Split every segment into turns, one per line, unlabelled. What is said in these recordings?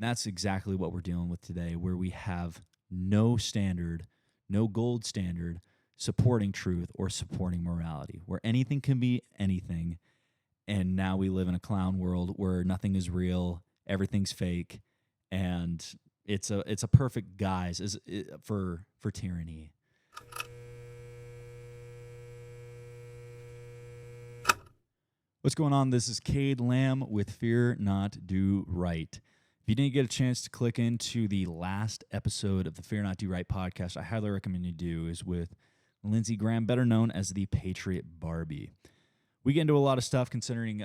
That's exactly what we're dealing with today, where we have no standard, no gold standard supporting truth or supporting morality, where anything can be anything. And now we live in a clown world where nothing is real, everything's fake, and it's a perfect guise for tyranny. What's going on? This is Cade Lamb with Fear Not Do Right. If you didn't get a chance to click into the last episode of the Fear Not Do Right podcast, I highly recommend you do, is with Lindsey Graham, better known as the Patriot Barbie. We get into a lot of stuff considering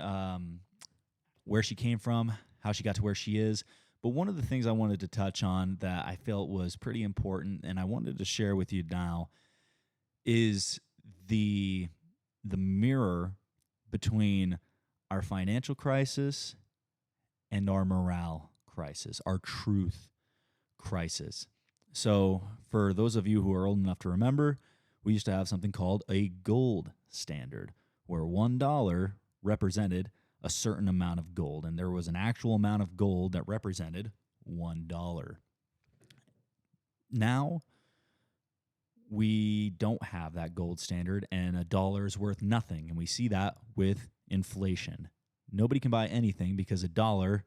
where she came from, how she got to where she is. But one of the things I wanted to touch on that I felt was pretty important and I wanted to share with you now is the mirror between our financial crisis and our morale crisis, our truth crisis. So for those of you who are old enough to remember, we used to have something called a gold standard, where $1 represented a certain amount of gold, and there was an actual amount of gold that represented $1. Now, we don't have that gold standard, and $1 is worth nothing, and we see that with inflation. Nobody can buy anything because $1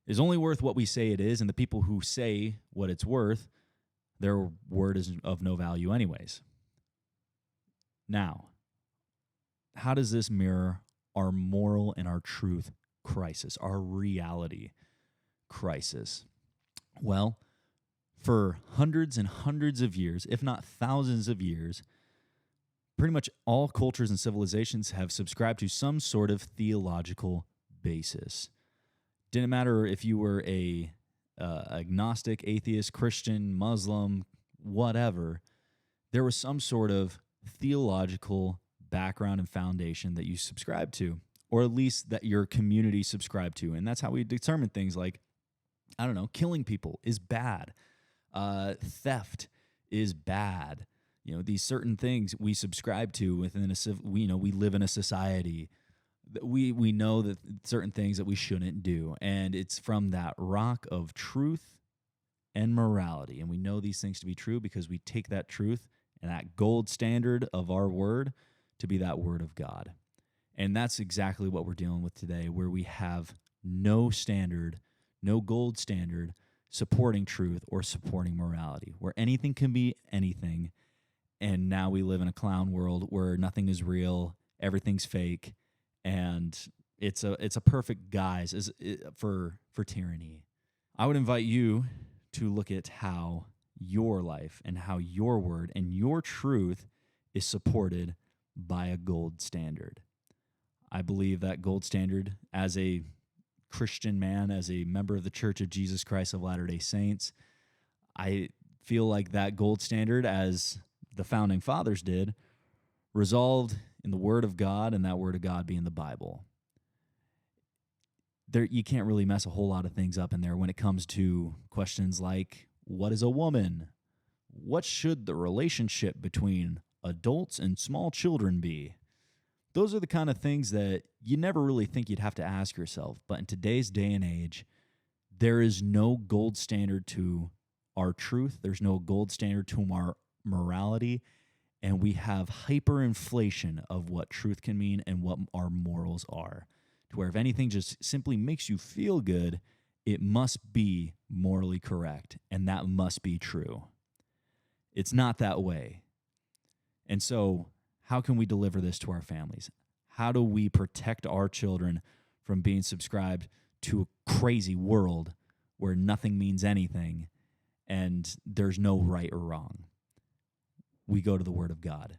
is only worth what we say it is, and the people who say what it's worth, their word is of no value anyways. Now, how does this mirror our moral and our truth crisis, our reality crisis? Well, for hundreds and hundreds of years, if not thousands of years, pretty much all cultures and civilizations have subscribed to some sort of theological basis. Didn't matter if you were a agnostic, atheist, Christian, Muslim, whatever, there was some sort of theological background and foundation that you subscribe to, or at least that your community subscribed to. And that's how we determine things like, I don't know, killing people is bad. Theft is bad. You know, these certain things we subscribe to within we live in a society. We know that certain things that we shouldn't do. And it's from that rock of truth and morality. And we know these things to be true because we take that truth and that gold standard of our word to be that word of God. And that's exactly what we're dealing with today, where we have no standard, no gold standard supporting truth or supporting morality, where anything can be anything. And now we live in a clown world where nothing is real, everything's fake, and it's a perfect guise for tyranny. I would invite you to look at how your life and how your word and your truth is supported by a gold standard. I believe that gold standard, as a Christian man, as a member of the Church of Jesus Christ of Latter-day Saints, I feel like that gold standard, as the founding fathers did, resolved in the Word of God, and that Word of God being the Bible. You can't really mess a whole lot of things up in there when it comes to questions like, what is a woman? What should the relationship between adults and small children be? Those are the kind of things that you never really think you'd have to ask yourself. But in today's day and age, there is no gold standard to our truth. There's no gold standard to our morality. And we have hyperinflation of what truth can mean and what our morals are. To where if anything just simply makes you feel good, it must be morally correct. And that must be true. It's not that way. And so, how can we deliver this to our families? How do we protect our children from being subscribed to a crazy world where nothing means anything and there's no right or wrong? We go to the Word of God.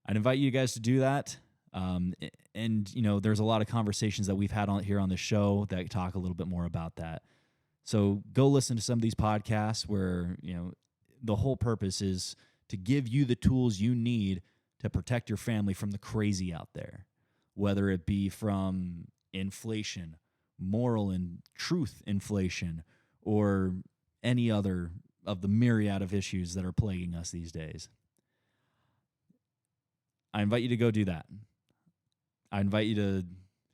I'd invite you guys to do that. And, you know, there's a lot of conversations that we've had here on the show that talk a little bit more about that. So go listen to some of these podcasts where, you know, the whole purpose is to give you the tools you need to protect your family from the crazy out there, whether it be from inflation, moral and truth inflation, or any other of the myriad of issues that are plaguing us these days. I invite you to go do that. I invite you to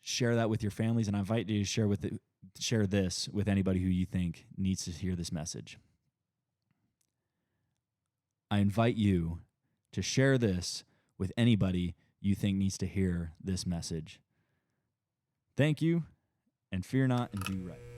share that with your families, and I invite you to share share this with anybody who you think needs to hear this message. I invite you to share this with anybody you think needs to hear this message. Thank you, and fear not and do right.